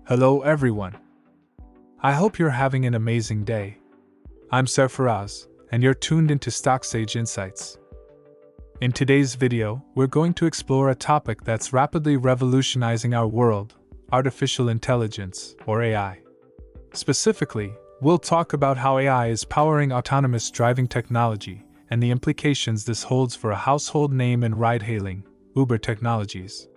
Hello everyone. I hope you're having an amazing day. I'm Sarfaraz, and you're tuned into StockSage Insights. In today's video, we're going to explore a topic that's rapidly revolutionizing our world: artificial intelligence, or AI. Specifically, we'll talk about how AI is powering autonomous driving technology and the implications this holds for a household name in ride-hailing, Uber Technologies.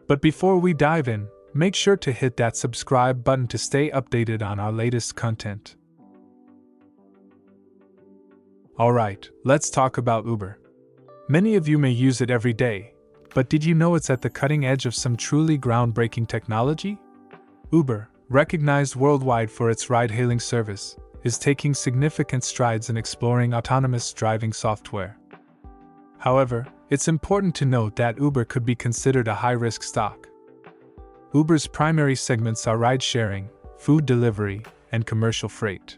But before we dive in, make sure to hit that subscribe button to stay updated on our latest content. Alright, let's talk about Uber. Many of you may use it every day, but did you know it's at the cutting edge of some truly groundbreaking technology? Uber, recognized worldwide for its ride-hailing service, is taking significant strides in exploring autonomous driving software. However, it's important to note that Uber could be considered a high-risk stock. Uber's primary segments are ride-sharing, food delivery, and commercial freight.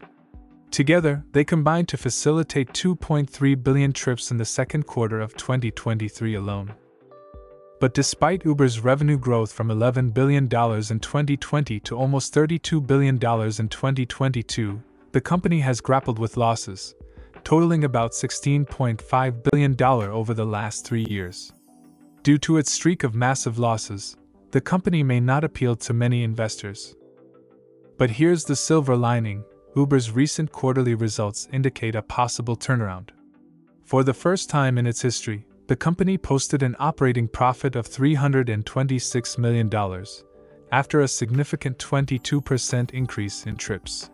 Together, they combine to facilitate 2.3 billion trips in the second quarter of 2023 alone. But despite Uber's revenue growth from $11 billion in 2020 to almost $32 billion in 2022, the company has grappled with losses, totaling about $16.5 billion over the last 3 years. Due to its streak of massive losses, the company may not appeal to many investors. But here's the silver lining: Uber's recent quarterly results indicate a possible turnaround. For the first time in its history, the company posted an operating profit of $326 million, after a significant 22% increase in trips.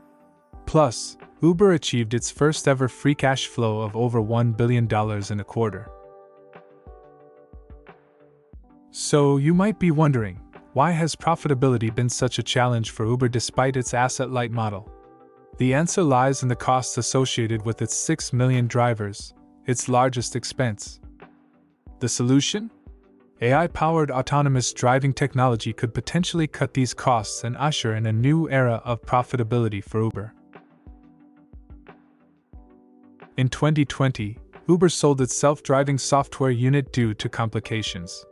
Plus, Uber achieved its first ever free cash flow of over $1 billion in a quarter. So you might be wondering, why has profitability been such a challenge for Uber despite its asset-light model? The answer lies in the costs associated with its 6 million drivers, its largest expense. The solution? AI-powered autonomous driving technology could potentially cut these costs and usher in a new era of profitability for Uber. In 2020, Uber sold its self-driving software unit due to complications.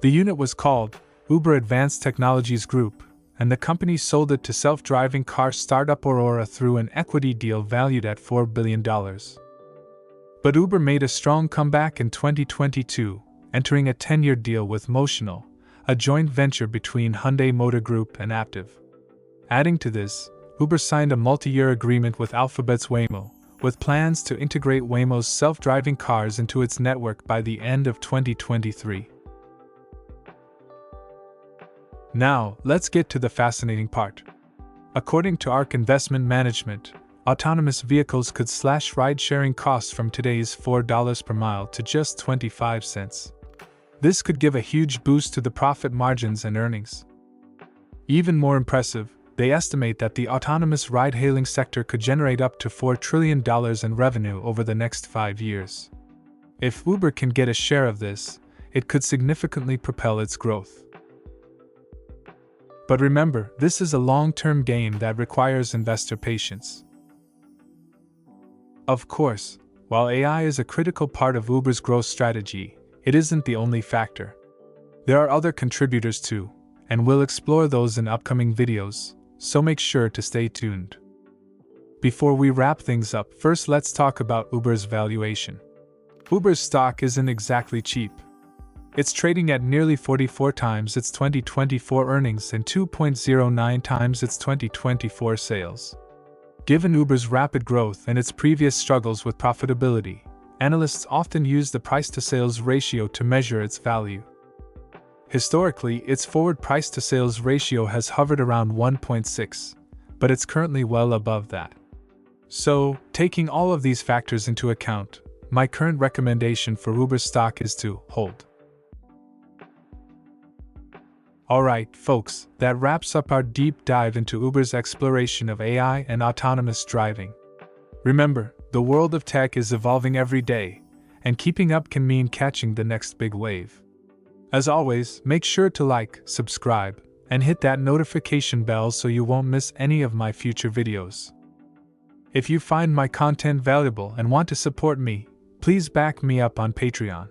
The unit was called Uber Advanced Technologies Group, and the company sold it to self-driving car startup Aurora through an equity deal valued at $4 billion. But Uber made a strong comeback in 2022, entering a 10-year deal with Motional, a joint venture between Hyundai Motor Group and Aptiv. Adding to this, Uber signed a multi-year agreement with Alphabet's Waymo, with plans to integrate Waymo's self-driving cars into its network by the end of 2023. Now, let's get to the fascinating part. According to ARK Investment Management, autonomous vehicles could slash ride-sharing costs from today's $4 per mile to just 25 cents. This could give a huge boost to the profit margins and earnings. Even more impressive, they estimate that the autonomous ride-hailing sector could generate up to $4 trillion in revenue over the next 5 years. If Uber can get a share of this, it could significantly propel its growth. But remember, this is a long-term game that requires investor patience. Of course, while AI is a critical part of Uber's growth strategy, it isn't the only factor. There are other contributors too, and we'll explore those in upcoming videos, so make sure to stay tuned. Before we wrap things up, first let's talk about Uber's valuation. Uber's stock isn't exactly cheap. It's trading at nearly 44 times its 2024 earnings and 2.09 times its 2024 sales. Given Uber's rapid growth and its previous struggles with profitability, analysts often use the price-to-sales ratio to measure its value. Historically, its forward price-to-sales ratio has hovered around 1.6, but it's currently well above that. So, taking all of these factors into account, my current recommendation for Uber's stock is to hold. Alright, folks, that wraps up our deep dive into Uber's exploration of AI and autonomous driving. Remember, the world of tech is evolving every day, and keeping up can mean catching the next big wave. As always, make sure to like, subscribe, and hit that notification bell so you won't miss any of my future videos. If you find my content valuable and want to support me, please back me up on Patreon.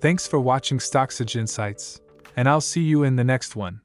Thanks for watching StockSage Insights, and I'll see you in the next one.